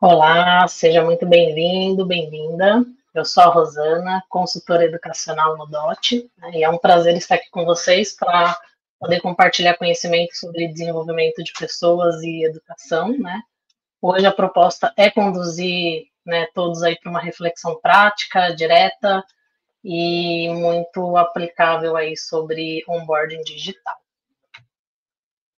Olá, seja muito bem-vindo, bem-vinda. Eu sou a Rosana, consultora educacional no DOT, né, e é um prazer estar aqui com vocês para poder compartilhar conhecimento sobre desenvolvimento de pessoas e educação, né. Hoje a proposta é conduzir, né, todos aí para uma reflexão prática, direta e muito aplicável aí sobre onboarding digital.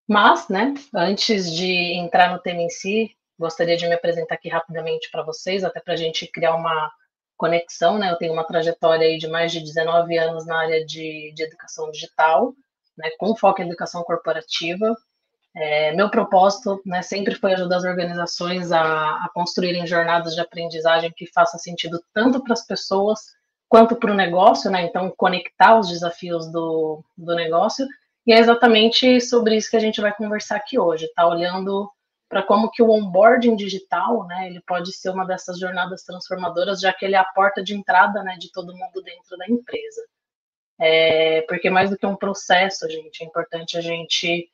Mas, né, antes de entrar no tema em si, gostaria de me apresentar aqui rapidamente para vocês, até para a gente criar uma conexão, né? Eu tenho uma trajetória aí de mais de 19 anos na área de educação digital, né, com foco em educação corporativa. Meu propósito, né, sempre foi ajudar as organizações a construírem jornadas de aprendizagem que façam sentido tanto para as pessoas quanto para o negócio, né? Então, conectar os desafios do negócio. E é exatamente sobre isso que a gente vai conversar aqui hoje, tá? Olhando para como que o onboarding digital, né, ele pode ser uma dessas jornadas transformadoras, já que ele é a porta de entrada, né, de todo mundo dentro da empresa. Porque mais do que um processo, gente, é importante a gente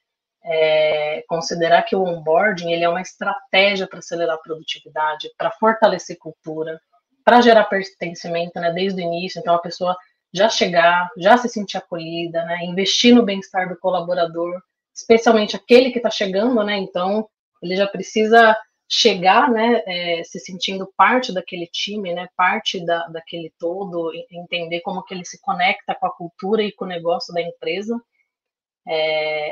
considerar que o onboarding ele é uma estratégia para acelerar a produtividade, para fortalecer cultura, para gerar pertencimento, né, desde o início. Então, a pessoa já chegar, já se sentir acolhida, né, investir no bem-estar do colaborador, especialmente aquele que está chegando, né, então ele já precisa chegar, né, se sentindo parte daquele time, né, parte daquele todo, entender como que ele se conecta com a cultura e com o negócio da empresa,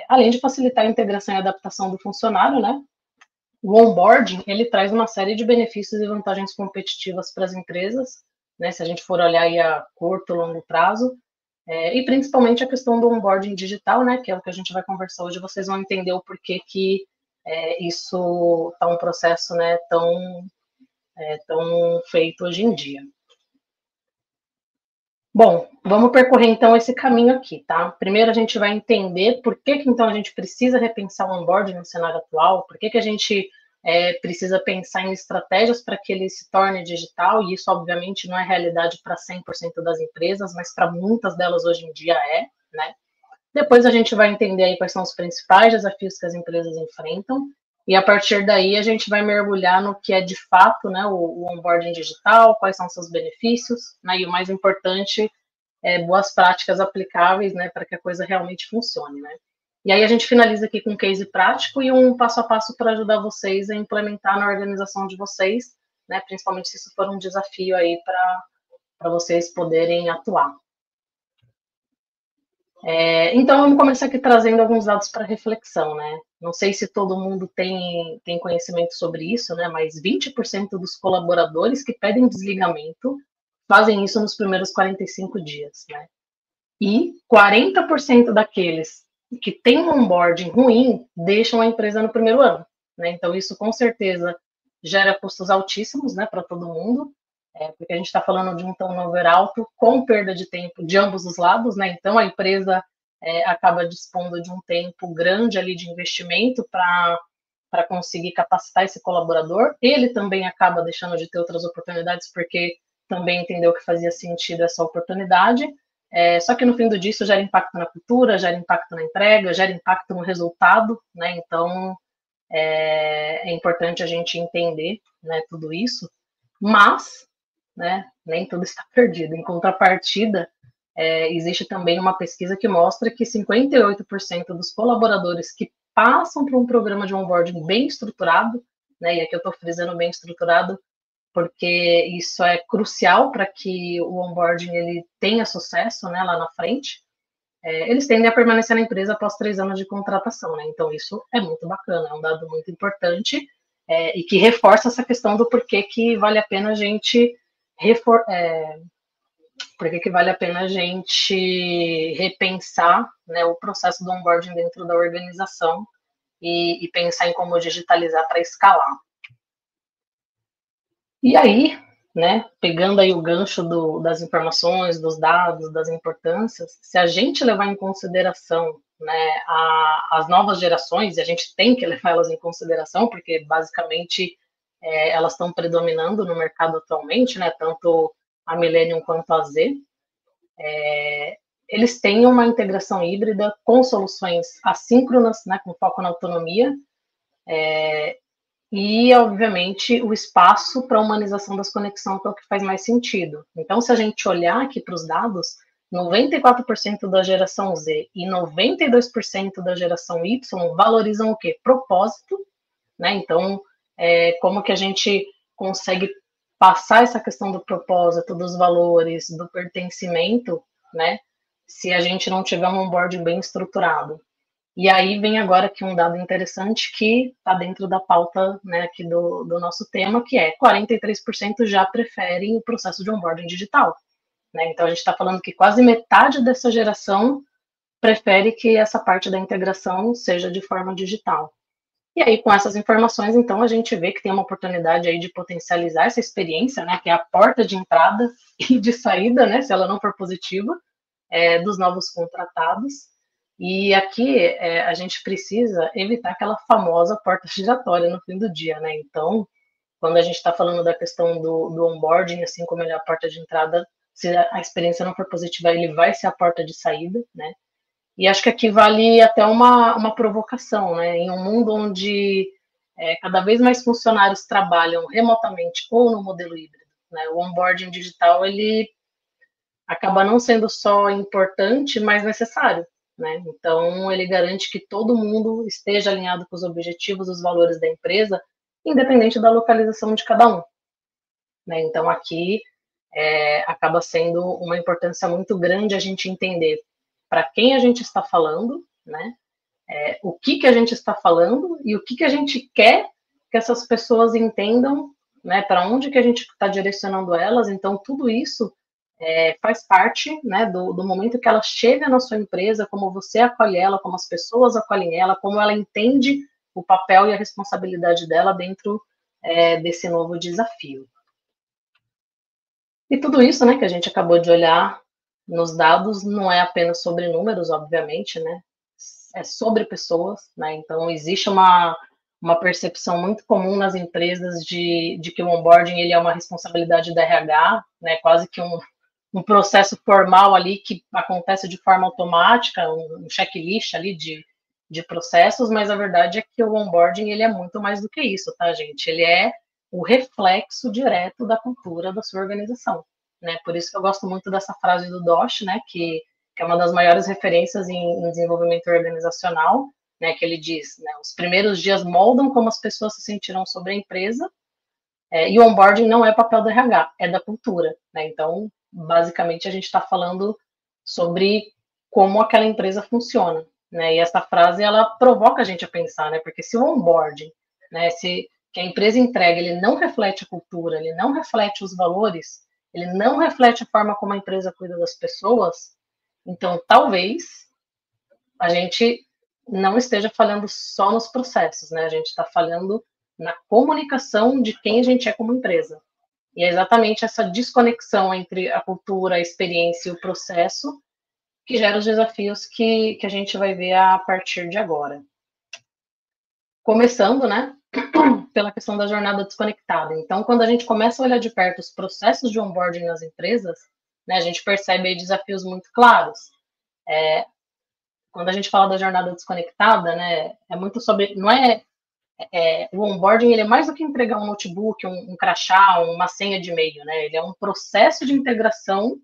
além de facilitar a integração e adaptação do funcionário, né? O onboarding, ele traz uma série de benefícios e vantagens competitivas para as empresas, né? Se a gente for olhar aí a curto, longo prazo, e principalmente a questão do onboarding digital, né? Que é o que a gente vai conversar hoje. Vocês vão entender o porquê que isso está um processo, né? Tão feito hoje em dia. Bom, vamos percorrer então esse caminho aqui, tá? Primeiro a gente vai entender por que então a gente precisa repensar o onboarding no cenário atual, por que a gente precisa pensar em estratégias para que ele se torne digital, e isso obviamente não é realidade para 100% das empresas, mas para muitas delas hoje em dia né? Depois a gente vai entender aí quais são os principais desafios que as empresas enfrentam, e a partir daí a gente vai mergulhar no que é de fato, né, o onboarding digital, quais são seus benefícios, né, e o mais importante, boas práticas aplicáveis, né, para que a coisa realmente funcione, né. E aí a gente finaliza aqui com um case prático e um passo a passo para ajudar vocês a implementar na organização de vocês, né, principalmente se isso for um desafio aí para vocês poderem atuar. Então, vamos começar aqui trazendo alguns dados para reflexão, né? Não sei se todo mundo tem conhecimento sobre isso, né? Mas 20% dos colaboradores que pedem desligamento fazem isso nos primeiros 45 dias, né? E 40% daqueles que têm um onboarding ruim deixam a empresa no primeiro ano, né? Então, isso com certeza gera custos altíssimos, né, para todo mundo, porque a gente está falando de um turnover alto com perda de tempo de ambos os lados, né? Então, a empresa acaba dispondo de um tempo grande ali de investimento para conseguir capacitar esse colaborador. Ele também acaba deixando de ter outras oportunidades porque também entendeu que fazia sentido essa oportunidade. Só que no fim do dia isso gera impacto na cultura, gera impacto na entrega, gera impacto no resultado, né? Então é importante a gente entender, né, tudo isso, mas, né, nem tudo está perdido. Em contrapartida, existe também uma pesquisa que mostra que 58% dos colaboradores que passam por um programa de onboarding bem estruturado, né, e aqui eu estou frisando bem estruturado, porque isso é crucial para que o onboarding ele tenha sucesso, né, lá na frente, eles tendem a permanecer na empresa após 3 anos de contratação, né? Então isso é muito bacana, é um dado muito importante, e que reforça essa questão do porquê que vale a pena a gente repensar, né, o processo do onboarding dentro da organização e pensar em como digitalizar para escalar. E aí, né, pegando aí o gancho das informações, dos dados, das importâncias, se a gente levar em consideração, né, as novas gerações, e a gente tem que levar elas em consideração, porque basicamente elas estão predominando no mercado atualmente, né, tanto a Millennium quanto a Z, eles têm uma integração híbrida com soluções assíncronas, né, com foco na autonomia, e, obviamente, o espaço para a humanização das conexões, que é o que faz mais sentido. Então, se a gente olhar aqui para os dados, 94% da geração Z e 92% da geração Y valorizam o quê? Propósito, né? Então, como que a gente consegue passar essa questão do propósito, dos valores, do pertencimento, né? Se a gente não tiver um onboarding bem estruturado. E aí vem agora aqui um dado interessante que está dentro da pauta, né, aqui do nosso tema, que é 43% já preferem o processo de onboarding digital. Né? Então a gente está falando que quase metade dessa geração prefere que essa parte da integração seja de forma digital. E aí, com essas informações, então, a gente vê que tem uma oportunidade aí de potencializar essa experiência, né, que é a porta de entrada e de saída, né, se ela não for positiva, dos novos contratados. E aqui a gente precisa evitar aquela famosa porta giratória no fim do dia, né? Então, quando a gente está falando da questão do onboarding, assim como ele é a porta de entrada, se a experiência não for positiva, ele vai ser a porta de saída, né? E acho que aqui vale até uma provocação, né? Em um mundo onde cada vez mais funcionários trabalham remotamente ou no modelo híbrido, né? O onboarding digital, ele acaba não sendo só importante, mas necessário, né? Então, ele garante que todo mundo esteja alinhado com os objetivos, os valores da empresa, independente da localização de cada um, né? Então, aqui acaba sendo uma importância muito grande a gente entender para quem a gente está falando, né? O que a gente está falando e o que a gente quer que essas pessoas entendam, né? Para onde que a gente está direcionando elas. Então, tudo isso faz parte, né, do momento que ela chega na sua empresa, como você acolhe ela, como as pessoas acolhem ela, como ela entende o papel e a responsabilidade dela dentro desse novo desafio. E tudo isso, né, que a gente acabou de olhar nos dados, não é apenas sobre números, obviamente, né, é sobre pessoas, né, então existe uma percepção muito comum nas empresas de que o onboarding ele é uma responsabilidade da RH, né, quase que um processo formal ali que acontece de forma automática, um checklist ali de processos, mas a verdade é que o onboarding ele é muito mais do que isso, tá, gente? Ele é o reflexo direto da cultura da sua organização, né? Por isso que eu gosto muito dessa frase do Dosch, né, que é uma das maiores referências em desenvolvimento organizacional, né, que ele diz, né, os primeiros dias moldam como as pessoas se sentirão sobre a empresa, e o onboarding não é papel do RH, é da cultura, né? Então, basicamente, a gente está falando sobre como aquela empresa funciona, né? E essa frase, ela provoca a gente a pensar, né? Porque se o onboarding, né, se que a empresa entrega, ele não reflete a cultura, ele não reflete os valores, ele não reflete a forma como a empresa cuida das pessoas, então, talvez, a gente não esteja falando só nos processos, né? A gente está falando na comunicação de quem a gente é como empresa. E é exatamente essa desconexão entre a cultura, a experiência e o processo que gera os desafios que a gente vai ver a partir de agora. Começando, né, pela questão da jornada desconectada. Então, quando a gente começa a olhar de perto os processos de onboarding nas empresas, né, a gente percebe aí desafios muito claros. Quando a gente fala da jornada desconectada, né, é muito sobre, não o onboarding ele é mais do que entregar um notebook, um crachá, uma senha de e-mail, né? Ele é um processo de integração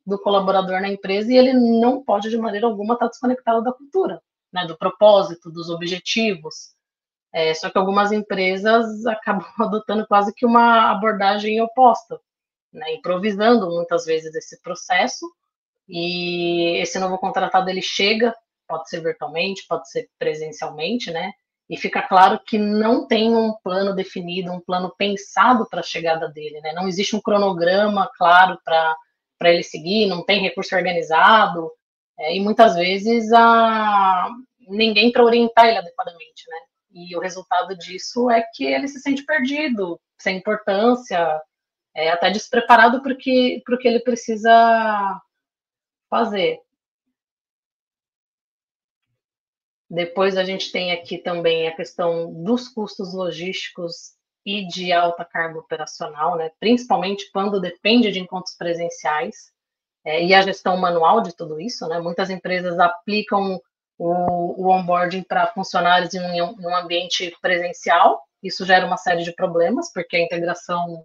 do colaborador na empresa e ele não pode de maneira alguma estar desconectado da cultura, né? Do propósito, dos objetivos. Só que algumas empresas acabam adotando quase que uma abordagem oposta, né? Improvisando muitas vezes esse processo e esse novo contratado ele chega, pode ser virtualmente, pode ser presencialmente, né? E fica claro que não tem um plano definido, um plano pensado para a chegada dele, né? Não existe um cronograma claro para ele seguir, não tem recurso organizado, e muitas vezes ninguém para orientar ele adequadamente, né? E o resultado disso é que ele se sente perdido, sem importância, até despreparado para o que ele precisa fazer. Depois a gente tem aqui também a questão dos custos logísticos e de alta carga operacional, né? Principalmente quando depende de encontros presenciais, e a gestão manual de tudo isso, né? Muitas empresas aplicam o onboarding para funcionários em um ambiente presencial, isso gera uma série de problemas, porque a integração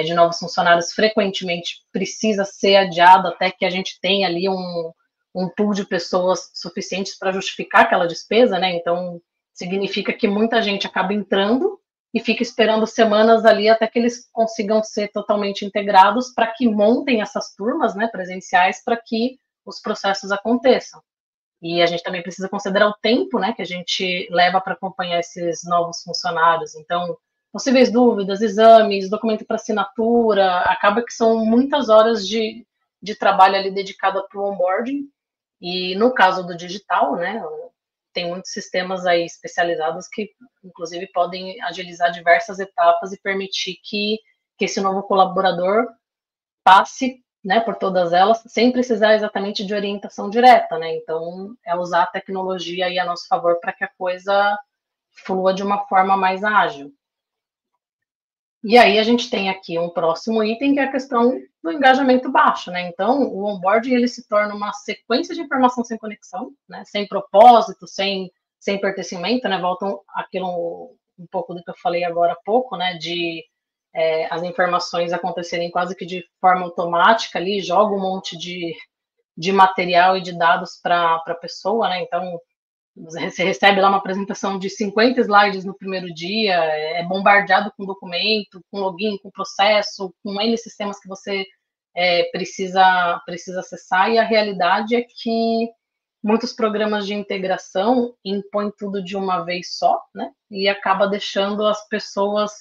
de novos funcionários frequentemente precisa ser adiada até que a gente tenha ali um pool de pessoas suficientes para justificar aquela despesa, né? Então, significa que muita gente acaba entrando e fica esperando semanas ali até que eles consigam ser totalmente integrados para que montem essas turmas, né, presenciais, para que os processos aconteçam. E a gente também precisa considerar o tempo, né, que a gente leva para acompanhar esses novos funcionários. Então, possíveis dúvidas, exames, documento para assinatura, acaba que são muitas horas de trabalho ali dedicada para o onboarding. E no caso do digital, né, tem muitos sistemas aí especializados que, inclusive, podem agilizar diversas etapas e permitir que esse novo colaborador passe, né, por todas elas, sem precisar exatamente de orientação direta, né? Então, é usar a tecnologia aí a nosso favor para que a coisa flua de uma forma mais ágil. E aí a gente tem aqui um próximo item que é a questão do engajamento baixo, né? Então, o onboarding ele se torna uma sequência de informação sem conexão, né? Sem propósito, sem pertencimento, né? Voltam aquilo um pouco do que eu falei agora há pouco, né? De as informações acontecerem quase que de forma automática ali, joga um monte de material e de dados para a pessoa, né? Então, você recebe lá uma apresentação de 50 slides no primeiro dia, é bombardeado com documento, com login, com processo, com N sistemas que você precisa acessar, e a realidade é que muitos programas de integração impõem tudo de uma vez só, né? E acaba deixando as pessoas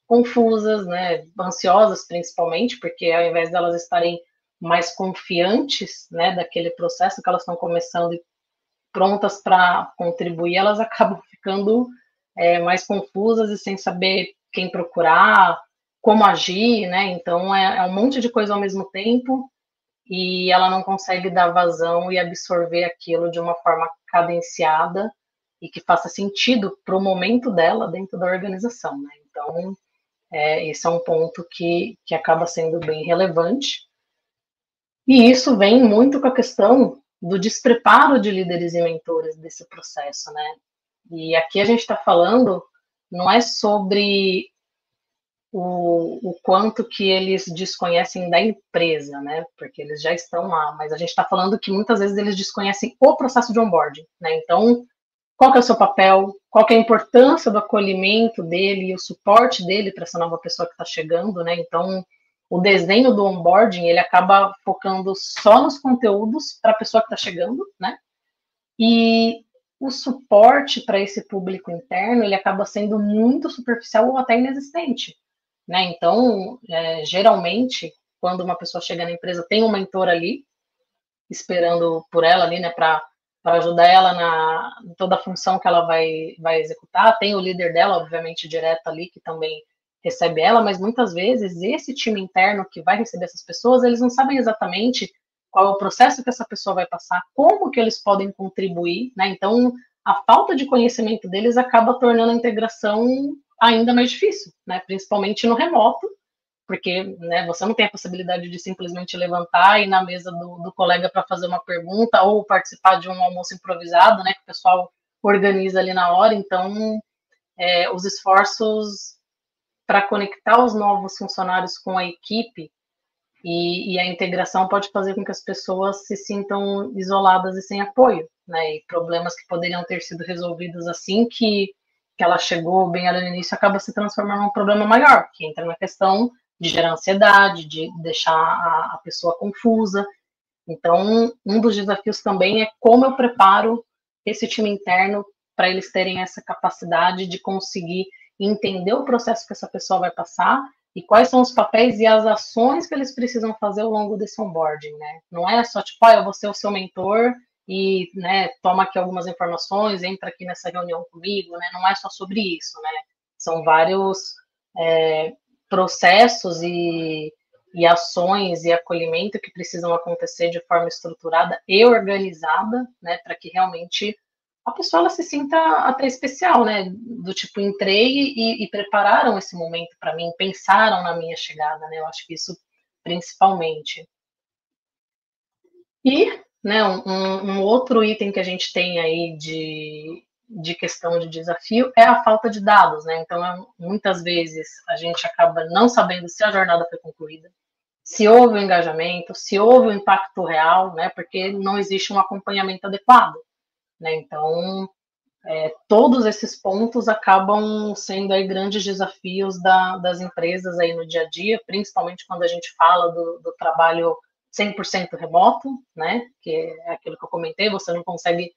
confusas, né? Ansiosas principalmente, porque ao invés delas estarem mais confiantes, né, daquele processo que elas estão começando e prontas para contribuir, elas acabam ficando mais confusas e sem saber quem procurar, como agir, né? Então é um monte de coisa ao mesmo tempo e ela não consegue dar vazão e absorver aquilo de uma forma cadenciada e que faça sentido para o momento dela dentro da organização, né? Então, esse é um ponto que acaba sendo bem relevante. E isso vem muito com a questão do despreparo de líderes e mentores desse processo, né? E aqui a gente está falando não é sobre o quanto que eles desconhecem da empresa, né? Porque eles já estão lá, mas a gente está falando que muitas vezes eles desconhecem o processo de onboarding, né? Então, qual que é o seu papel? Qual que é a importância do acolhimento dele e o suporte dele para essa nova pessoa que está chegando, né? Então, o desenho do onboarding, ele acaba focando só nos conteúdos para a pessoa que está chegando, né? E o suporte para esse público interno, ele acaba sendo muito superficial ou até inexistente, né? Então, geralmente, quando uma pessoa chega na empresa, tem um mentor ali, esperando por ela ali, né, para ajudar ela em toda a função que ela vai executar. Tem o líder dela, obviamente, direto ali, que também recebe ela, mas muitas vezes esse time interno que vai receber essas pessoas, eles não sabem exatamente qual é o processo que essa pessoa vai passar, como que eles podem contribuir, né? Então, a falta de conhecimento deles acaba tornando a integração ainda mais difícil, né? Principalmente no remoto, porque né, você não tem a possibilidade de simplesmente levantar e ir na mesa do colega para fazer uma pergunta ou participar de um almoço improvisado, né, que o pessoal organiza ali na hora. Então, os esforços para conectar os novos funcionários com a equipe e a integração pode fazer com que as pessoas se sintam isoladas e sem apoio, né, e problemas que poderiam ter sido resolvidos assim que ela chegou bem ali no início acaba se transformando num problema maior, que entra na questão de gerar ansiedade, de deixar a pessoa confusa. Então, um dos desafios também é como eu preparo esse time interno para eles terem essa capacidade de conseguir entender o processo que essa pessoa vai passar e quais são os papéis e as ações que eles precisam fazer ao longo desse onboarding, né? Não é só tipo, eu vou ser o seu mentor e, né, toma aqui algumas informações, entra aqui nessa reunião comigo, né? Não é só sobre isso, né? São vários processos e ações e acolhimento que precisam acontecer de forma estruturada e organizada, né, para que realmente a pessoa ela se sinta até especial, né, do tipo, entrei e prepararam esse momento para mim, pensaram na minha chegada, né, eu acho que isso principalmente. E, né, um outro item que a gente tem aí de questão de desafio é a falta de dados, né? Então, muitas vezes a gente acaba não sabendo se a jornada foi concluída, se houve o engajamento, se houve o impacto real, né? Porque não existe um acompanhamento adequado, né? Então, todos esses pontos acabam sendo aí grandes desafios das empresas aí no dia a dia, principalmente quando a gente fala do trabalho 100% remoto, né? Que é aquilo que eu comentei, você não consegue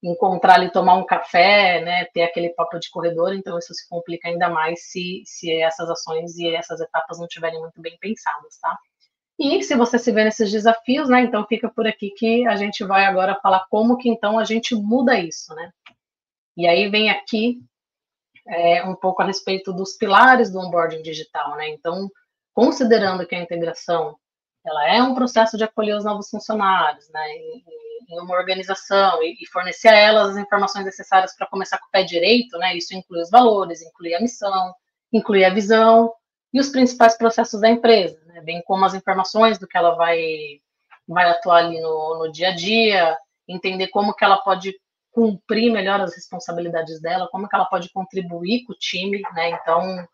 encontrar ali, tomar um café, né? Ter aquele papo de corredor, então isso se complica ainda mais se essas ações e essas etapas não estiverem muito bem pensadas, tá? E se você se vê nesses desafios, né? Então fica por aqui que a gente vai agora falar como que então a gente muda isso, né? E aí vem aqui um pouco a respeito dos pilares do onboarding digital, né? Então, considerando que a integração ela é um processo de acolher os novos funcionários, né? Em uma organização e fornecer a elas as informações necessárias para começar com o pé direito, né? Isso inclui os valores, inclui a missão, inclui a visão e os principais processos da empresa, né? Bem como as informações do que ela vai atuar ali no dia a dia, entender como que ela pode cumprir melhor as responsabilidades dela, como que ela pode contribuir com o time, né? Então,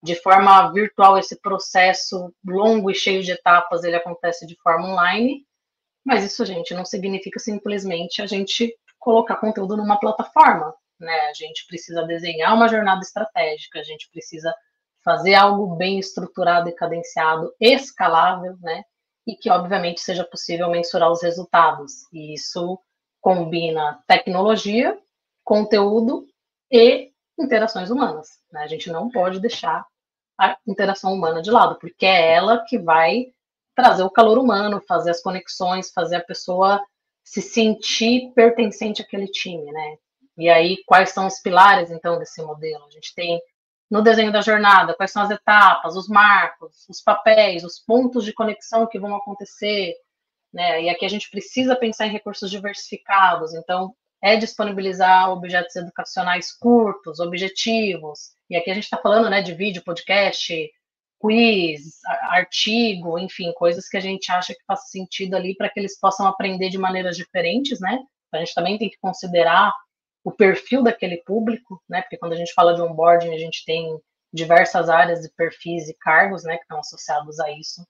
de forma virtual, esse processo longo e cheio de etapas, ele acontece de forma online, mas isso, gente, não significa simplesmente a gente colocar conteúdo numa plataforma, né? A gente precisa desenhar uma jornada estratégica, a gente precisa fazer algo bem estruturado e cadenciado, escalável, né? E que, obviamente, seja possível mensurar os resultados. E isso combina tecnologia, conteúdo e interações humanas, né? A gente não pode deixar a interação humana de lado, porque é ela que vai trazer o calor humano, fazer as conexões, fazer a pessoa se sentir pertencente àquele time, né? E aí, quais são os pilares, então, desse modelo? A gente tem no desenho da jornada, quais são as etapas, os marcos, os papéis, os pontos de conexão que vão acontecer, né? E aqui a gente precisa pensar em recursos diversificados, então é disponibilizar objetos educacionais curtos, objetivos, e aqui a gente está falando, né, de vídeo, podcast, quiz, artigo, enfim, coisas que a gente acha que faz sentido ali para que eles possam aprender de maneiras diferentes, né? A gente também tem que considerar o perfil daquele público, né? Porque quando a gente fala de onboarding, a gente tem diversas áreas de perfis e cargos, né, que estão associados a isso.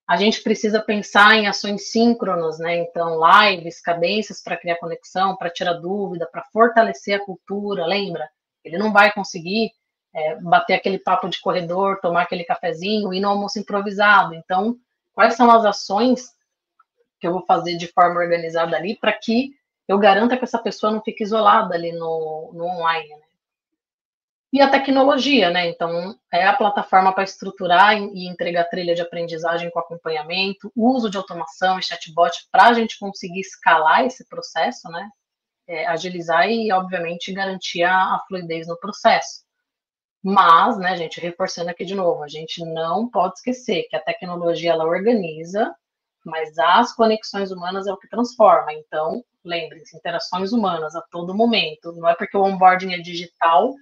A gente precisa pensar em ações síncronas, né? Então, lives, cadências para criar conexão, para tirar dúvida, para fortalecer a cultura. Lembra? Ele não vai conseguir bater aquele papo de corredor, tomar aquele cafezinho e no almoço improvisado. Então, quais são as ações que eu vou fazer de forma organizada ali para que eu garanta que essa pessoa não fique isolada ali no online, né? E a tecnologia, né? Então, é a plataforma para estruturar e entregar trilha de aprendizagem com acompanhamento, uso de automação e chatbot para a gente conseguir escalar esse processo, né? Agilizar e, obviamente, garantir a fluidez no processo. Mas, né, gente, reforçando aqui de novo, a gente não pode esquecer que a tecnologia, ela organiza, mas as conexões humanas é o que transforma. Então, lembre-se, interações humanas a todo momento. Não é porque o onboarding é digital,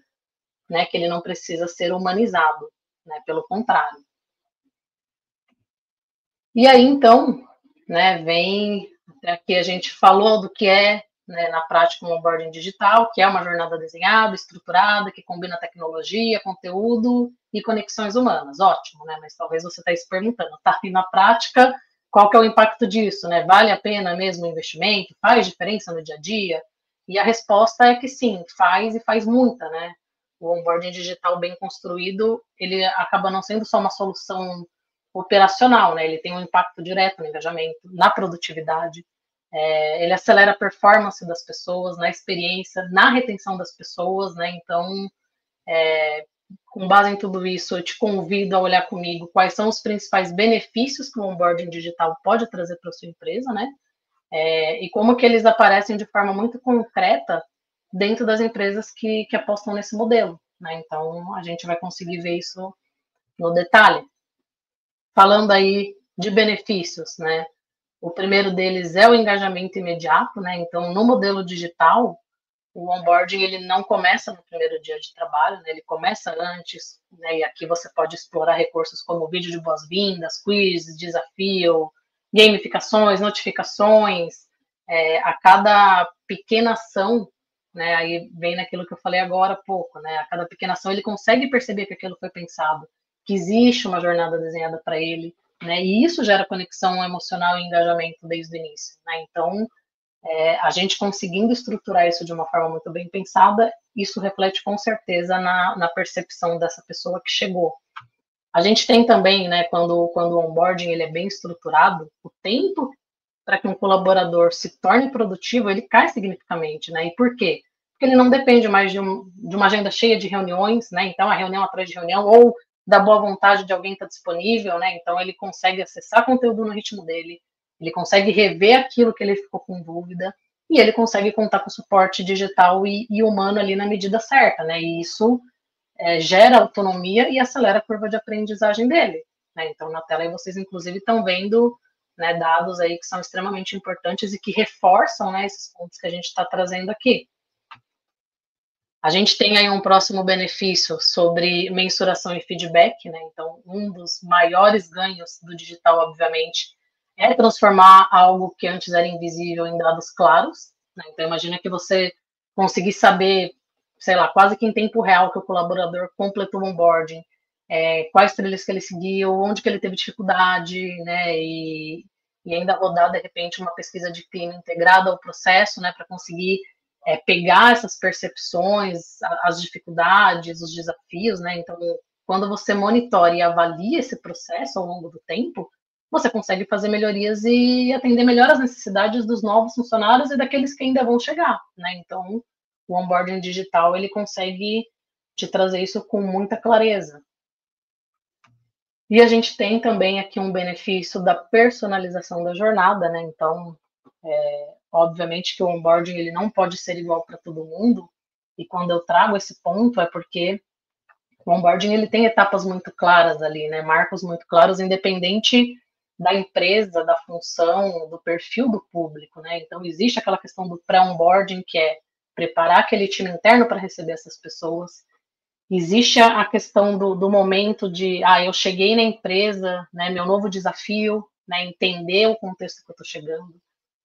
né, que ele não precisa ser humanizado, né, pelo contrário. E aí, então, né, vem aqui a gente falou do que é, né, na prática um onboarding digital, que é uma jornada desenhada, estruturada, que combina tecnologia, conteúdo e conexões humanas. Ótimo, né? Mas talvez você está se perguntando, tá? E na prática, qual que é o impacto disso, né? Vale a pena mesmo o investimento? Faz diferença no dia a dia? E a resposta é que sim, faz e faz muita, né? O onboarding digital bem construído, ele acaba não sendo só uma solução operacional, né? Ele tem um impacto direto no engajamento, na produtividade, ele acelera a performance das pessoas, na experiência, na retenção das pessoas, né? Então, com base em tudo isso, eu te convido a olhar comigo quais são os principais benefícios que o onboarding digital pode trazer para a sua empresa, né? E como que eles aparecem de forma muito concreta dentro das empresas que apostam nesse modelo, né? Então, a gente vai conseguir ver isso no detalhe. Falando aí de benefícios, né? O primeiro deles é o engajamento imediato, né? Então, no modelo digital, o onboarding ele não começa no primeiro dia de trabalho, né? Ele começa antes, né? E aqui você pode explorar recursos como vídeo de boas-vindas, quiz, desafio, gamificações, notificações. A cada pequena ação, né? Aí vem naquilo que eu falei agora há pouco, né? A cada pequena ação ele consegue perceber que aquilo foi pensado, que existe uma jornada desenhada para ele, né? E isso gera conexão emocional e engajamento desde o início, né? Então, a gente conseguindo estruturar isso de uma forma muito bem pensada, isso reflete com certeza na percepção dessa pessoa que chegou. A gente tem também, né, quando o onboarding ele é bem estruturado, o tempo para que um colaborador se torne produtivo, ele cai significativamente, né? E por quê? Porque ele não depende mais de uma agenda cheia de reuniões, né? Então, a reunião atrás de reunião, ou da boa vontade de alguém estar disponível, né? Então, ele consegue acessar conteúdo no ritmo dele, ele consegue rever aquilo que ele ficou com dúvida, e ele consegue contar com suporte digital e humano ali na medida certa, né? E isso gera autonomia e acelera a curva de aprendizagem dele, né? Então, na tela aí vocês, inclusive, estão vendo, né, dados aí que são extremamente importantes e que reforçam, né, esses pontos que a gente está trazendo aqui. A gente tem aí um próximo benefício sobre mensuração e feedback, né? Então, um dos maiores ganhos do digital, obviamente, é transformar algo que antes era invisível em dados claros, né? Então, imagina que você conseguir saber, sei lá, quase que em tempo real que o colaborador completou o onboarding, quais trilhas que ele seguiu, onde que ele teve dificuldade, né? E ainda rodar, de repente, uma pesquisa de clima integrada ao processo, né? Para conseguir pegar essas percepções, as dificuldades, os desafios, né? Então, quando você monitora e avalia esse processo ao longo do tempo, você consegue fazer melhorias e atender melhor as necessidades dos novos funcionários e daqueles que ainda vão chegar, né? Então, o onboarding digital, ele consegue te trazer isso com muita clareza. E a gente tem também aqui um benefício da personalização da jornada, né? Então, obviamente que o onboarding ele não pode ser igual para todo mundo, e quando eu trago esse ponto é porque o onboarding ele tem etapas muito claras ali, né? Marcos muito claros, independente da empresa, da função, do perfil do público, né? Então existe aquela questão do pré-onboarding, que é preparar aquele time interno para receber essas pessoas. Existe a questão do momento de, eu cheguei na empresa, né? Meu novo desafio, né? Entender o contexto que eu estou chegando.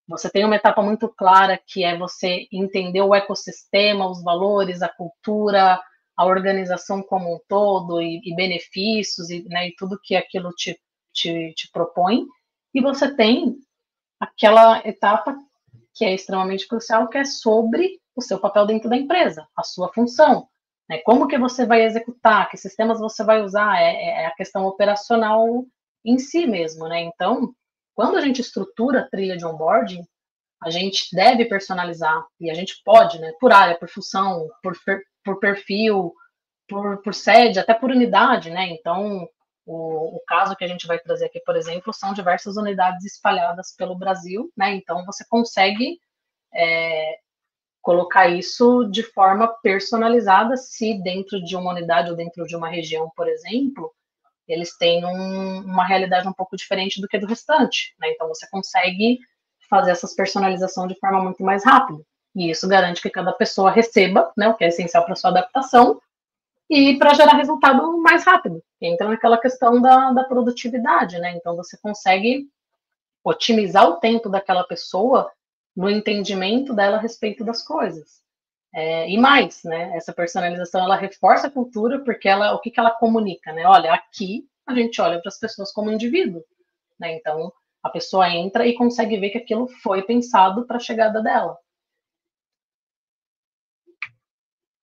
Você tem uma etapa muito clara que é você entender o ecossistema, os valores, a cultura, a organização como um todo e benefícios e, né, e tudo que aquilo te propõe. E você tem aquela etapa que é extremamente crucial, que é sobre o seu papel dentro da empresa, a sua função. Né? Como que você vai executar, que sistemas você vai usar, é a questão operacional em si mesmo. Né? Então, quando a gente estrutura a trilha de onboarding, a gente deve personalizar, e a gente pode, né, por área, por função, por perfil, por sede, até por unidade, né? Então, o caso que a gente vai trazer aqui, por exemplo, são diversas unidades espalhadas pelo Brasil, né? Então, você consegue colocar isso de forma personalizada se dentro de uma unidade ou dentro de uma região, por exemplo, eles têm uma realidade um pouco diferente do que do restante, né? Então, você consegue fazer essas personalizações de forma muito mais rápida. E isso garante que cada pessoa receba, né, o que é essencial para sua adaptação, e para gerar resultado mais rápido. Entra naquela questão da produtividade, né? Então você consegue otimizar o tempo daquela pessoa no entendimento dela a respeito das coisas. E mais, né? Essa personalização ela reforça a cultura porque o que ela comunica, né? Olha, aqui a gente olha para as pessoas como indivíduo, né? Então a pessoa entra e consegue ver que aquilo foi pensado para a chegada dela.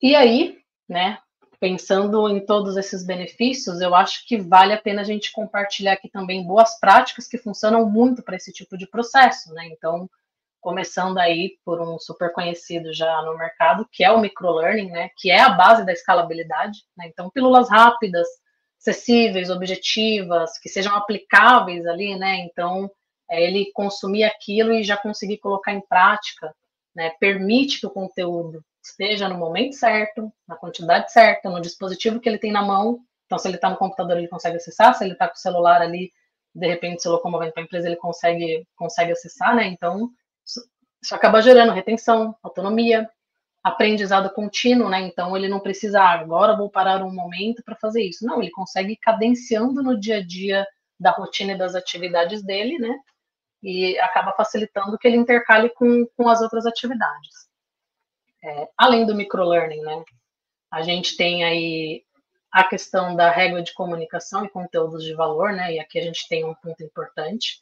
E aí, né, pensando em todos esses benefícios, eu acho que vale a pena a gente compartilhar aqui também boas práticas que funcionam muito para esse tipo de processo, né? Então, começando aí por um super conhecido já no mercado, que é o microlearning, né, que é a base da escalabilidade, né? Então, pílulas rápidas, acessíveis, objetivas, que sejam aplicáveis ali, né? Então, ele consumir aquilo e já conseguir colocar em prática, né? Permite que o conteúdo esteja no momento certo, na quantidade certa, no dispositivo que ele tem na mão. Então, se ele está no computador, ele consegue acessar, se ele está com o celular ali, de repente, se locomovendo para a empresa, ele consegue acessar, né? Então, isso acaba gerando retenção, autonomia, aprendizado contínuo, né? Então ele não precisa, agora vou parar um momento para fazer isso. Não, ele consegue ir cadenciando no dia a dia da rotina e das atividades dele, né? E acaba facilitando que ele intercale com as outras atividades. Além do microlearning, né? A gente tem aí a questão da régua de comunicação e conteúdos de valor, né? E aqui a gente tem um ponto importante,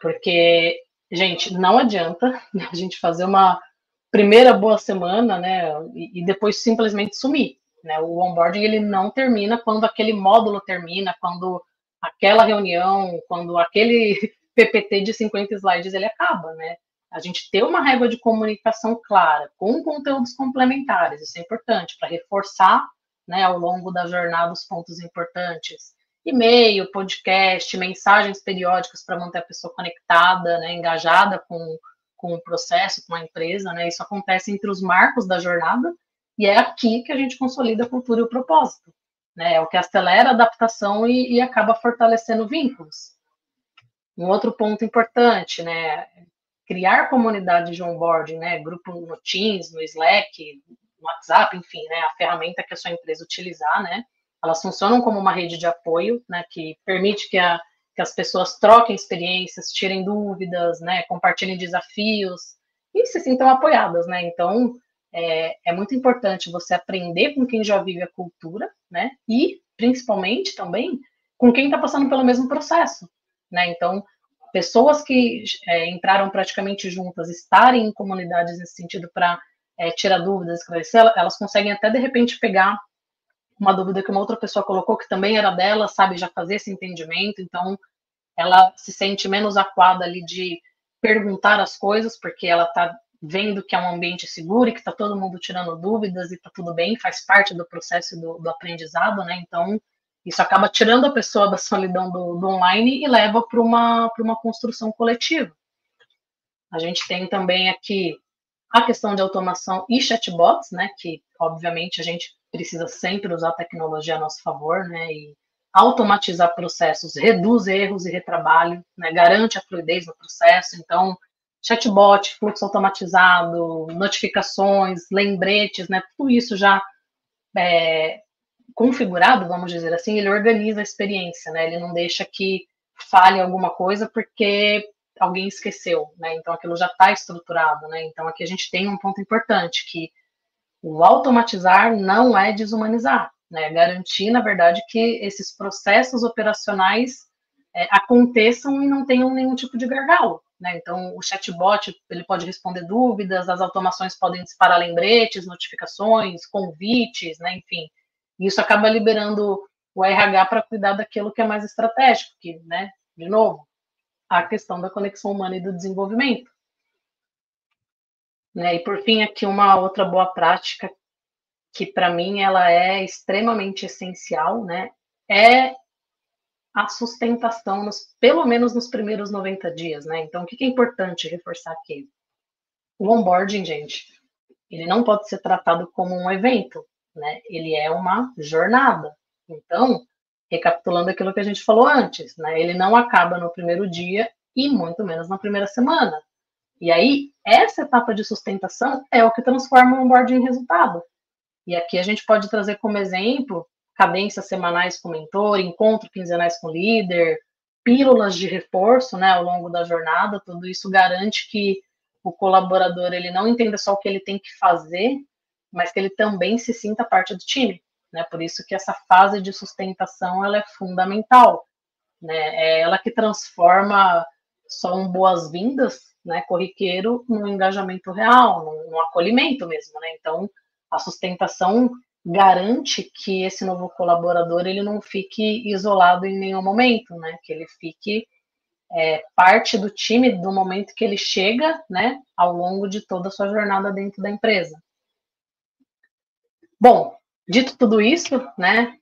porque, gente, não adianta a gente fazer uma primeira boa semana, né? E depois simplesmente sumir, né? O onboarding ele não termina quando aquele módulo termina, quando aquela reunião, quando aquele PPT de 50 slides ele acaba, né? A gente ter uma régua de comunicação clara, com conteúdos complementares, isso é importante para reforçar, né, ao longo da jornada os pontos importantes. E-mail, podcast, mensagens periódicas para manter a pessoa conectada, né, engajada com o processo, com a empresa, né? Isso acontece entre os marcos da jornada e é aqui que a gente consolida a cultura e o propósito, né? É o que acelera a adaptação e acaba fortalecendo vínculos. Um outro ponto importante, né? Criar comunidade de onboarding, né? Grupo no Teams, no Slack, no WhatsApp, enfim, né? A ferramenta que a sua empresa utilizar, né? Elas funcionam como uma rede de apoio, né? Que permite que as pessoas troquem experiências, tirem dúvidas, né? Compartilhem desafios e se sintam apoiadas, né? Então, é muito importante você aprender com quem já vive a cultura, né? E, principalmente, também com quem está passando pelo mesmo processo, né? Então, pessoas que entraram praticamente juntas, estarem em comunidades nesse sentido para tirar dúvidas, esclarecer, elas conseguem até de repente pegar uma dúvida que uma outra pessoa colocou que também era dela, sabe, já fazer esse entendimento, então ela se sente menos acuada ali de perguntar as coisas, porque ela está vendo que é um ambiente seguro e que está todo mundo tirando dúvidas e está tudo bem, faz parte do processo do aprendizado, né? Então, isso acaba tirando a pessoa da solidão do online e leva para uma construção coletiva. A gente tem também aqui a questão de automação e chatbots, né? Que, obviamente, a gente precisa sempre usar a tecnologia a nosso favor, né? E automatizar processos reduz erros e retrabalho, né? Garante a fluidez no processo. Então, chatbot, fluxo automatizado, notificações, lembretes, né? Tudo isso já configurado, vamos dizer assim, ele organiza a experiência, né? Ele não deixa que falhe alguma coisa porque alguém esqueceu, né? Então aquilo já está estruturado, né? Então aqui a gente tem um ponto importante que o automatizar não é desumanizar, né? Garantir, na verdade, que esses processos operacionais aconteçam e não tenham nenhum tipo de gargalo, né? Então o chatbot ele pode responder dúvidas, as automações podem disparar lembretes, notificações, convites, né? Enfim, isso acaba liberando o RH para cuidar daquilo que é mais estratégico, que, né? De novo, a questão da conexão humana e do desenvolvimento. Né? E por fim, aqui uma outra boa prática que para mim ela é extremamente essencial, né? É a sustentação, pelo menos nos primeiros 90 dias, né? Então, o que é importante reforçar aqui? O onboarding, gente, ele não pode ser tratado como um evento, né? Ele é uma jornada. Então, recapitulando aquilo que a gente falou antes, né? Ele não acaba no primeiro dia e muito menos na primeira semana. E aí, essa etapa de sustentação é o que transforma o onboarding em resultado. E aqui a gente pode trazer como exemplo cadências semanais com mentor, encontro quinzenais com líder, pílulas de reforço, né, ao longo da jornada. Tudo isso garante que o colaborador ele não entenda só o que ele tem que fazer, mas que ele também se sinta parte do time, né? Por isso que essa fase de sustentação ela é fundamental, né? É ela que transforma só um boas-vindas, né, corriqueiro, no engajamento real, no acolhimento mesmo, né? Então, a sustentação garante que esse novo colaborador ele não fique isolado em nenhum momento, né? Que ele fique parte do time do momento que ele chega, né, ao longo de toda a sua jornada dentro da empresa. Bom, dito tudo isso, né,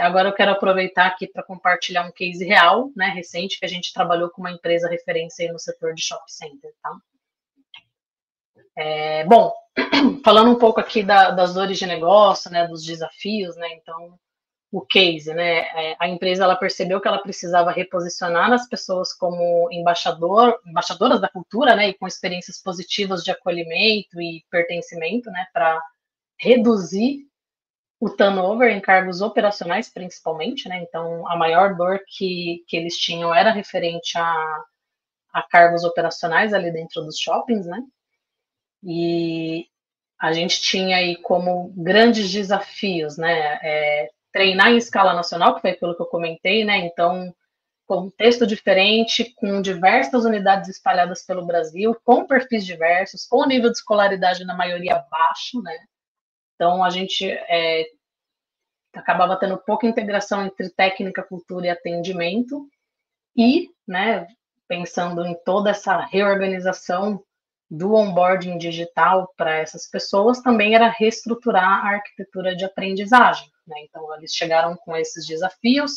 agora eu quero aproveitar aqui para compartilhar um case real, né, recente, que a gente trabalhou com uma empresa referência aí no setor de shopping center, tá? Bom, falando um pouco aqui das dores de negócio, né, dos desafios, né, então, o case, né, a empresa, ela percebeu que ela precisava reposicionar as pessoas como embaixadoras da cultura, né, e com experiências positivas de acolhimento e pertencimento, né, para reduzir o turnover em cargos operacionais, principalmente, né? Então, a maior dor que eles tinham era referente a cargos operacionais ali dentro dos shoppings, né? E a gente tinha aí como grandes desafios, né, treinar em escala nacional, que foi aquilo que eu comentei, né, então, contexto diferente, com diversas unidades espalhadas pelo Brasil, com perfis diversos, com nível de escolaridade na maioria baixo, né, então a gente acabava tendo pouca integração entre técnica, cultura e atendimento, e, né, pensando em toda essa reorganização do onboarding digital para essas pessoas, também era reestruturar a arquitetura de aprendizagem, né? Então, eles chegaram com esses desafios,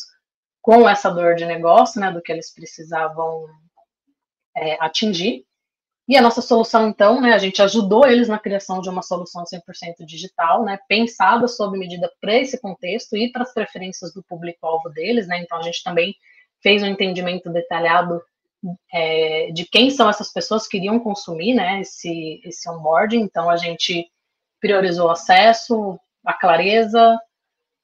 com essa dor de negócio, né, do que eles precisavam atingir. E a nossa solução, então, né, a gente ajudou eles na criação de uma solução 100% digital, né, pensada sob medida para esse contexto e para as preferências do público-alvo deles, né, então a gente também fez um entendimento detalhado de quem são essas pessoas que iriam consumir, né, esse onboarding, então a gente priorizou o acesso, a clareza,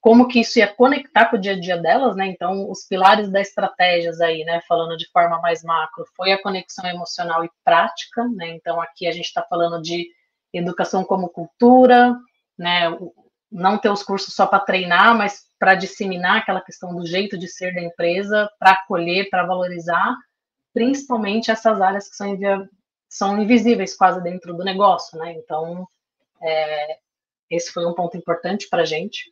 como que isso ia conectar com o dia a dia delas, né? Então, os pilares da estratégias aí, né? Falando de forma mais macro, foi a conexão emocional e prática, né? Então, aqui a gente está falando de educação como cultura, né? Não ter os cursos só para treinar, mas para disseminar aquela questão do jeito de ser da empresa, para acolher, para valorizar, principalmente essas áreas que são invisíveis quase dentro do negócio, né? Então, esse foi um ponto importante para a gente.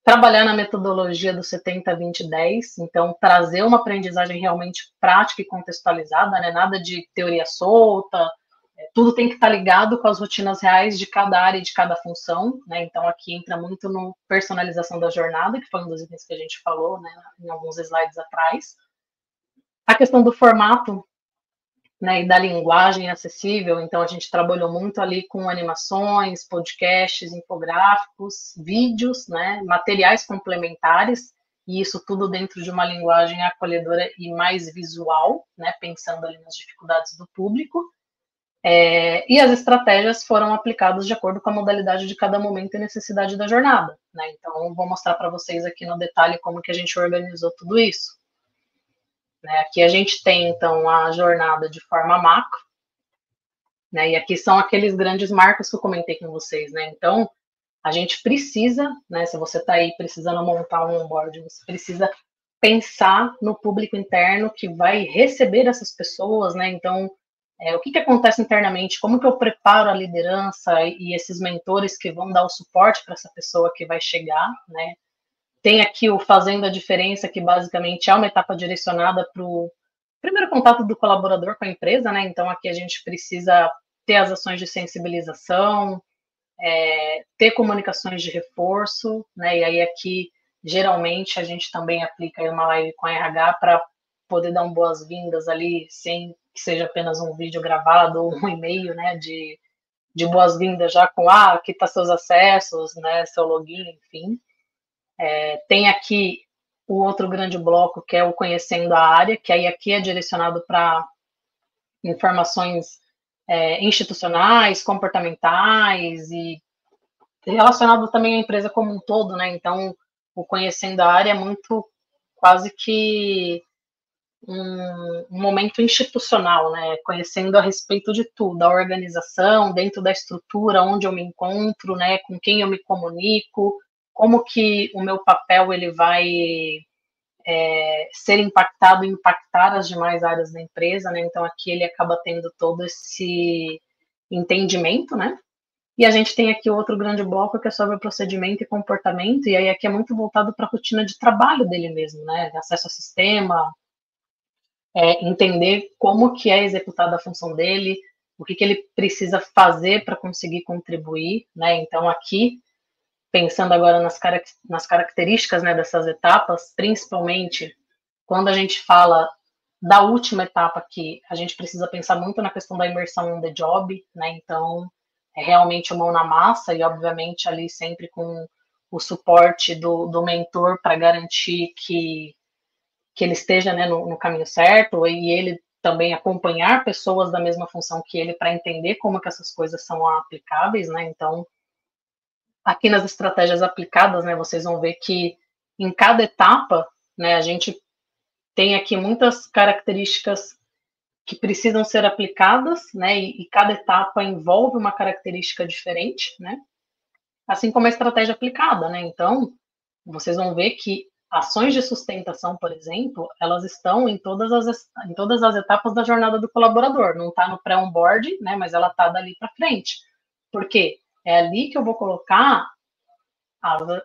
Trabalhar na metodologia do 70-20-10, então trazer uma aprendizagem realmente prática e contextualizada, né? Nada de teoria solta, tudo tem que estar ligado com as rotinas reais de cada área e de cada função, né? Então aqui entra muito no personalização da jornada, que foi um dos itens que a gente falou, né, em alguns slides atrás. A questão do formato, né, e da linguagem acessível, então a gente trabalhou muito ali com animações, podcasts, infográficos, vídeos, né, materiais complementares, e isso tudo dentro de uma linguagem acolhedora e mais visual, né, pensando ali nas dificuldades do público. E as estratégias foram aplicadas de acordo com a modalidade de cada momento e necessidade da jornada, né? Então, vou mostrar para vocês aqui no detalhe como que a gente organizou tudo isso. Né? Aqui a gente tem, então, a jornada de forma macro, né? E aqui são aqueles grandes marcos que eu comentei com vocês, né? Então, a gente precisa, né? Se você está aí precisando montar um onboarding, você precisa pensar no público interno que vai receber essas pessoas, né? Então, o que acontece internamente? Como que eu preparo a liderança e esses mentores que vão dar o suporte para essa pessoa que vai chegar, né? Tem aqui o Fazendo a Diferença, que basicamente é uma etapa direcionada para o primeiro contato do colaborador com a empresa, né? Então, aqui a gente precisa ter as ações de sensibilização, ter comunicações de reforço, né? E aí aqui, geralmente, a gente também aplica aí uma live com a RH para poder dar um boas-vindas ali, sem que seja apenas um vídeo gravado ou um e-mail, né? De boas-vindas já com, aqui tá seus acessos, né? Seu login, enfim. Tem aqui o outro grande bloco, que é o Conhecendo a Área, que aí aqui é direcionado para informações institucionais, comportamentais e relacionado também à empresa como um todo, né? Então, o Conhecendo a Área é muito quase que um momento institucional, né? Conhecendo a respeito de tudo, da organização, dentro da estrutura, onde eu me encontro, né? Com quem eu me comunico, como que o meu papel ele vai ser impactado e impactar as demais áreas da empresa, né? Então aqui ele acaba tendo todo esse entendimento, né? E a gente tem aqui outro grande bloco que é sobre procedimento e comportamento, e aí aqui é muito voltado para a rotina de trabalho dele mesmo, né? Acesso ao sistema, entender como que é executada a função dele, o que ele precisa fazer para conseguir contribuir, né? Então aqui, pensando agora nas características, né, dessas etapas, principalmente quando a gente fala da última etapa aqui, a gente precisa pensar muito na questão da imersão on the job, né? Então, é realmente mão na massa e, obviamente, ali sempre com o suporte do mentor para garantir que ele esteja, né, no caminho certo e ele também acompanhar pessoas da mesma função que ele para entender como que essas coisas são aplicáveis, né? Então, aqui nas estratégias aplicadas, né, vocês vão ver que em cada etapa, né, a gente tem aqui muitas características que precisam ser aplicadas, né? E cada etapa envolve uma característica diferente, né? Assim como a estratégia aplicada, né? Então, vocês vão ver que ações de sustentação, por exemplo, elas estão em todas as etapas da jornada do colaborador. Não está no pré-onboard, né? Mas ela está dali para frente. Por quê? É ali que eu vou colocar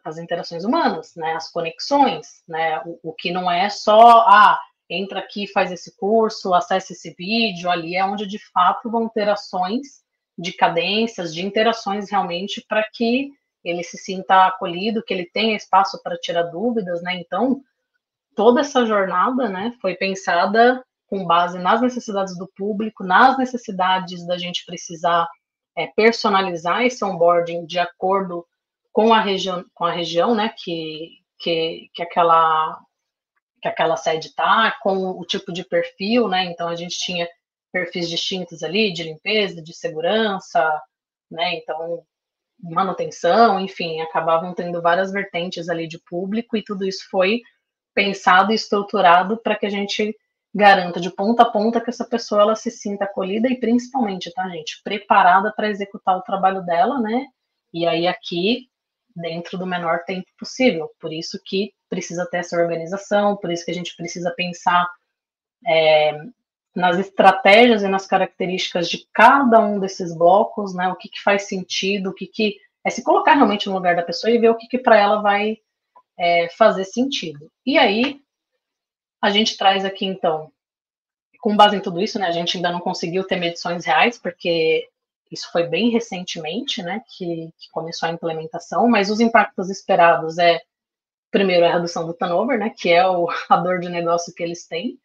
as interações humanas, né? As conexões, né? O que não é só, entra aqui, faz esse curso, acessa esse vídeo, ali é onde de fato vão ter ações de cadências, de interações realmente para que ele se sinta acolhido, que ele tenha espaço para tirar dúvidas, né? Então, toda essa jornada, né, foi pensada com base nas necessidades do público, nas necessidades da gente precisar personalizar esse onboarding de acordo com a região, né, que aquela sede está, com o tipo de perfil, né? Então a gente tinha perfis distintos ali de limpeza, de segurança, né? Então manutenção, enfim, acabavam tendo várias vertentes ali de público e tudo isso foi pensado e estruturado para que a gente garanta de ponta a ponta que essa pessoa ela se sinta acolhida e principalmente, tá, gente, preparada para executar o trabalho dela, né? E aí aqui dentro do menor tempo possível. Por isso que precisa ter essa organização, por isso que a gente precisa pensar nas estratégias e nas características de cada um desses blocos, né? O que faz sentido, o que é se colocar realmente no lugar da pessoa e ver o que para ela vai fazer sentido. E aí, a gente traz aqui, então, com base em tudo isso, né, a gente ainda não conseguiu ter medições reais, porque isso foi bem recentemente, né, que começou a implementação, mas os impactos esperados primeiro, a redução do turnover, né, que é a dor de negócio que eles têm,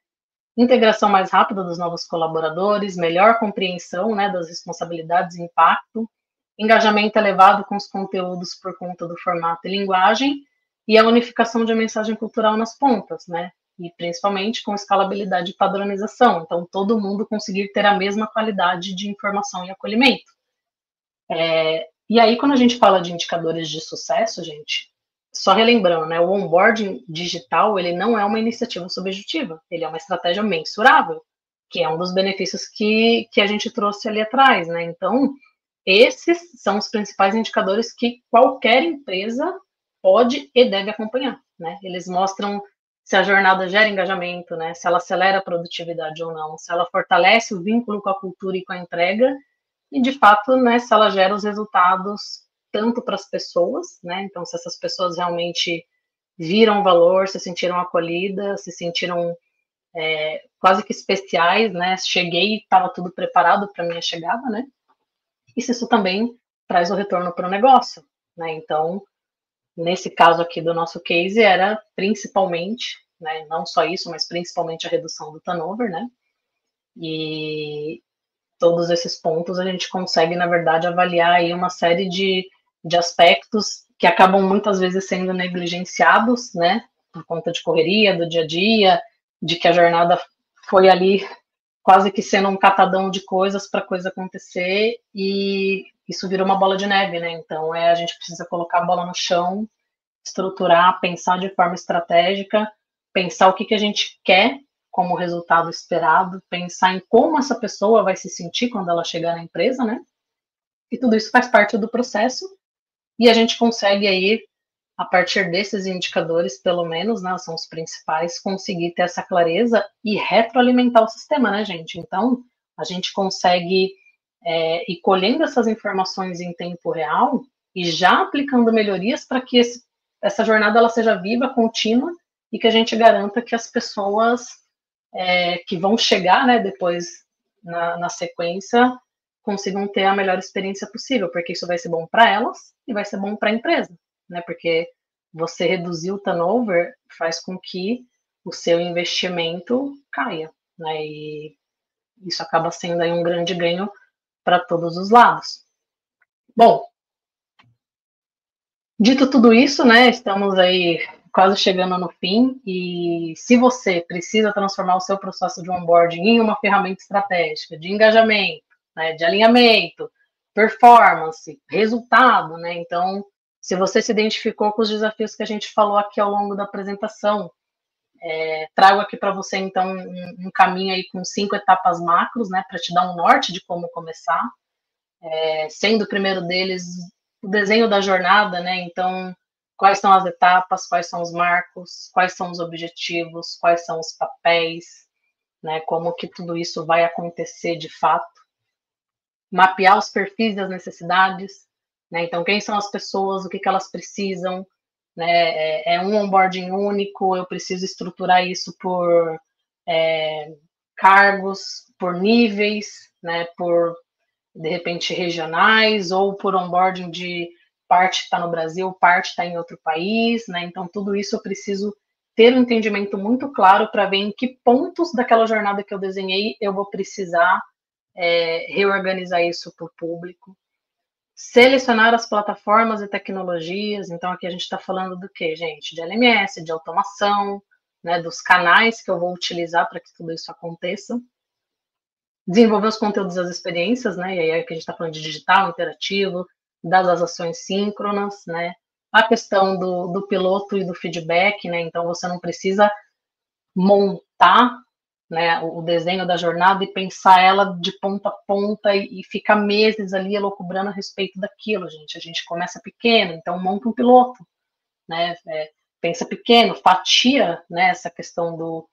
integração mais rápida dos novos colaboradores, melhor compreensão, né, das responsabilidades e impacto, engajamento elevado com os conteúdos por conta do formato e linguagem, e a unificação de mensagem cultural nas pontas, né? E principalmente com escalabilidade e padronização. Então, todo mundo conseguir ter a mesma qualidade de informação e acolhimento. E aí, quando a gente fala de indicadores de sucesso, gente, só relembrando, né? O onboarding digital, ele não é uma iniciativa subjetiva, ele é uma estratégia mensurável, que é um dos benefícios que a gente trouxe ali atrás, né? Então, esses são os principais indicadores que qualquer empresa pode e deve acompanhar, né? Eles mostram se a jornada gera engajamento, né? Se ela acelera a produtividade ou não, se ela fortalece o vínculo com a cultura e com a entrega, e de fato, né, se ela gera os resultados tanto para as pessoas, né? Então, se essas pessoas realmente viram valor, se sentiram acolhidas, se sentiram quase que especiais, né? Cheguei e estava tudo preparado para minha chegada, né? E se isso também traz o retorno para o negócio, né? Então, nesse caso aqui do nosso case, era principalmente, né, não só isso, mas principalmente a redução do turnover, né? E todos esses pontos a gente consegue, na verdade, avaliar aí uma série de aspectos que acabam muitas vezes sendo negligenciados, né? Por conta de correria, do dia a dia, de que a jornada foi ali quase que sendo um catadão de coisas para a coisa acontecer e isso virou uma bola de neve, né? Então a gente precisa colocar a bola no chão, estruturar, pensar de forma estratégica, pensar o que a gente quer como resultado esperado, pensar em como essa pessoa vai se sentir quando ela chegar na empresa, né? E tudo isso faz parte do processo e a gente consegue aí, a partir desses indicadores, pelo menos, né, são os principais, conseguir ter essa clareza e retroalimentar o sistema, né, gente? Então, a gente consegue ir colhendo essas informações em tempo real e já aplicando melhorias para que essa jornada ela seja viva, contínua e que a gente garanta que as pessoas que vão chegar, né, depois na sequência consigam ter a melhor experiência possível, porque isso vai ser bom para elas e vai ser bom para a empresa, né? Porque você reduzir o turnover faz com que o seu investimento caia, né? E isso acaba sendo aí um grande ganho para todos os lados. Bom, dito tudo isso, né? Estamos aí quase chegando no fim e se você precisa transformar o seu processo de onboarding em uma ferramenta estratégica de engajamento, né, de alinhamento, performance, resultado, né? Então, se você se identificou com os desafios que a gente falou aqui ao longo da apresentação, Trago aqui para você, então, um caminho aí com 5 etapas macros, né, para te dar um norte de como começar, sendo o primeiro deles o desenho da jornada, né, então, quais são as etapas, quais são os marcos, quais são os objetivos, quais são os papéis, né, como que tudo isso vai acontecer de fato, mapear os perfis e as necessidades, né, então, quem são as pessoas, o que elas precisam, né, é um onboarding único, eu preciso estruturar isso por cargos, por níveis, né, por, de repente, regionais, ou por onboarding de parte está no Brasil, parte está em outro país, né, então tudo isso eu preciso ter um entendimento muito claro para ver em que pontos daquela jornada que eu desenhei eu vou precisar reorganizar isso para o público. Selecionar as plataformas e tecnologias, então aqui a gente está falando do que, gente? De LMS, de automação, né, dos canais que eu vou utilizar para que tudo isso aconteça. Desenvolver os conteúdos das experiências, né, e aí aqui a gente está falando de digital, interativo, das ações síncronas, né, a questão do piloto e do feedback, né, então você não precisa montar, né, o desenho da jornada e pensar ela de ponta a ponta e ficar meses ali elucubrando a respeito daquilo, gente. A gente começa pequeno, então monta um piloto, né? Pensa pequeno, fatia, né, essa questão do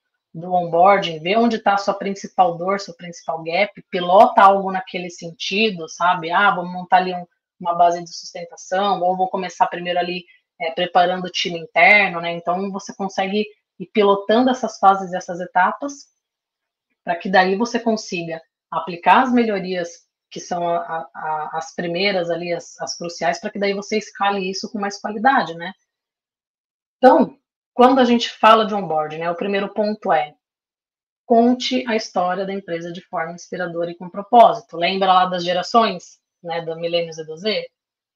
onboarding, vê onde está a sua principal dor, seu principal gap, pilota algo naquele sentido, sabe? Vamos montar ali uma base de sustentação, ou vou começar primeiro ali preparando o time interno, né? Então você consegue ir pilotando essas fases e essas etapas para que daí você consiga aplicar as melhorias que são as primeiras ali, as cruciais, para que daí você escale isso com mais qualidade, né? Então, quando a gente fala de onboarding, né, o primeiro ponto é conte a história da empresa de forma inspiradora e com propósito. Lembra lá das gerações, né, da Millennials e do Z?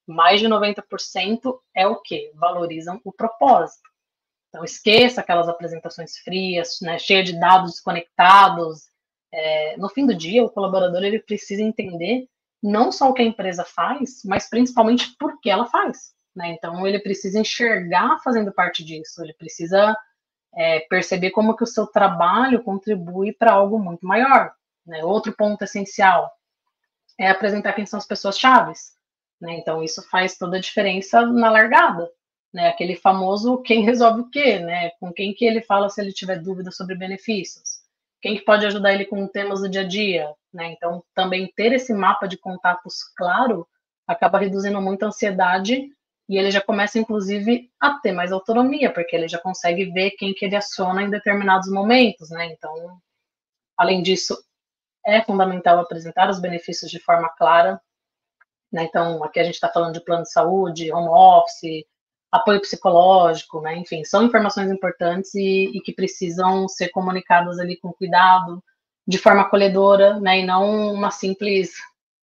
Mais de 90% é o quê? Valorizam o propósito. Então, esqueça aquelas apresentações frias, né, cheias de dados desconectados. No fim do dia, o colaborador ele precisa entender não só o que a empresa faz, mas principalmente por que ela faz. Né? Então, ele precisa enxergar fazendo parte disso, ele precisa perceber como que o seu trabalho contribui para algo muito maior. Né? Outro ponto essencial é apresentar quem são as pessoas chaves. Né? Então, isso faz toda a diferença na largada. Né? Aquele famoso quem resolve o quê, né? Com quem que ele fala se ele tiver dúvida sobre benefícios. Quem que pode ajudar ele com temas do dia a dia. Né? Então, também ter esse mapa de contatos claro acaba reduzindo muito a ansiedade e ele já começa, inclusive, a ter mais autonomia, porque ele já consegue ver quem que ele aciona em determinados momentos. Né? Então, além disso, é fundamental apresentar os benefícios de forma clara. Né? Então, aqui a gente está falando de plano de saúde, home office, apoio psicológico, né? Enfim, são informações importantes e que precisam ser comunicadas ali com cuidado, de forma acolhedora, né? E não uma simples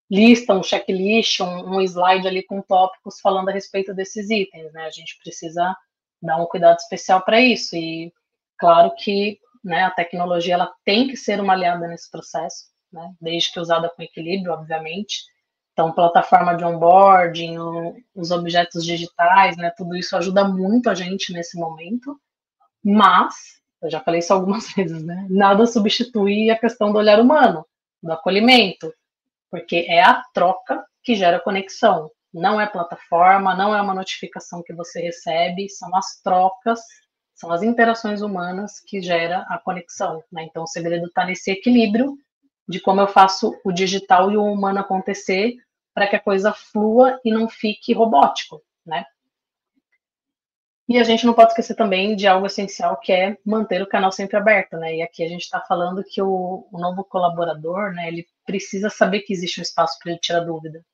lista, um checklist, um slide ali com tópicos falando a respeito desses itens, né? A gente precisa dar um cuidado especial para isso e, claro que, né, a tecnologia ela tem que ser uma aliada nesse processo, né? Desde que usada com equilíbrio, obviamente. Então, plataforma de onboarding, os objetos digitais, né, tudo isso ajuda muito a gente nesse momento, mas, eu já falei isso algumas vezes, né, nada substitui a questão do olhar humano, do acolhimento, porque é a troca que gera conexão, não é plataforma, não é uma notificação que você recebe, são as trocas, são as interações humanas que gera a conexão, né, então o segredo está nesse equilíbrio de como eu faço o digital e o humano acontecer para que a coisa flua e não fique robótico, né? E a gente não pode esquecer também de algo essencial que é manter o canal sempre aberto, né? E aqui a gente está falando que o novo colaborador, né, ele precisa saber que existe um espaço para ele tirar dúvida,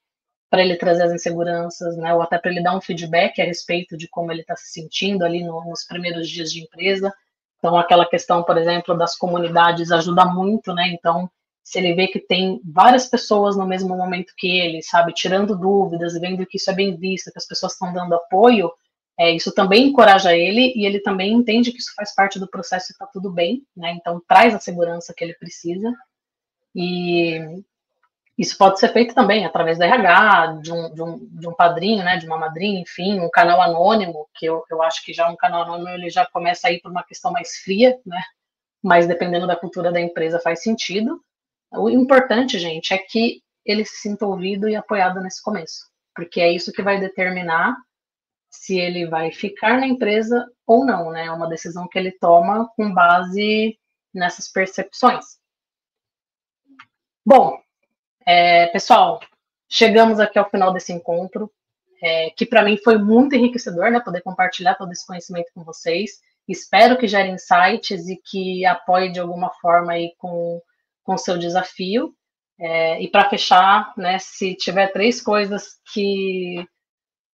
para ele trazer as inseguranças, né? Ou até para ele dar um feedback a respeito de como ele está se sentindo ali nos primeiros dias de empresa. Então, aquela questão, por exemplo, das comunidades ajuda muito, né? Então, se ele vê que tem várias pessoas no mesmo momento que ele, sabe, tirando dúvidas, vendo que isso é bem visto, que as pessoas estão dando apoio, isso também encoraja ele e ele também entende que isso faz parte do processo e está tudo bem, né? Então traz a segurança que ele precisa. E Isso pode ser feito também através da RH, de um padrinho, né, de uma madrinha, enfim, um canal anônimo, que eu acho que já um canal anônimo ele já começa a ir por uma questão mais fria, né, mas dependendo da cultura da empresa faz sentido. O importante, gente, é que ele se sinta ouvido e apoiado nesse começo, porque é isso que vai determinar se ele vai ficar na empresa ou não, né? É uma decisão que ele toma com base nessas percepções. Bom, pessoal, chegamos aqui ao final desse encontro, que para mim foi muito enriquecedor, né? Poder compartilhar todo esse conhecimento com vocês. Espero que gere insights e que apoie de alguma forma aí com o seu desafio. E para fechar, né, se tiver 3 coisas que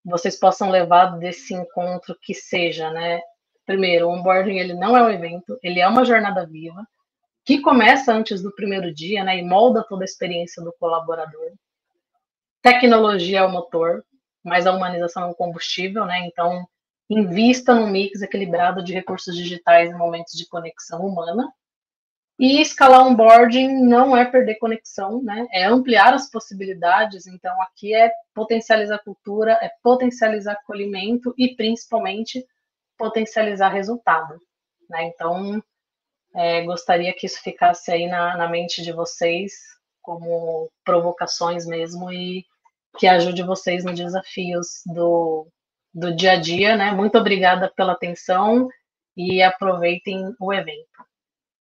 vocês possam levar desse encontro, que seja, né? Primeiro, o onboarding ele não é um evento, ele é uma jornada viva, que começa antes do primeiro dia, né? E molda toda a experiência do colaborador. Tecnologia é o motor, mas a humanização é o combustível, né? Então, invista num mix equilibrado de recursos digitais em momentos de conexão humana. E escalar onboarding não é perder conexão, né? É ampliar as possibilidades. Então, aqui é potencializar a cultura, é potencializar acolhimento e, principalmente, potencializar resultado, né? Então, gostaria que isso ficasse aí na mente de vocês como provocações mesmo e que ajude vocês nos desafios do dia a dia, né? Muito obrigada pela atenção e aproveitem o evento.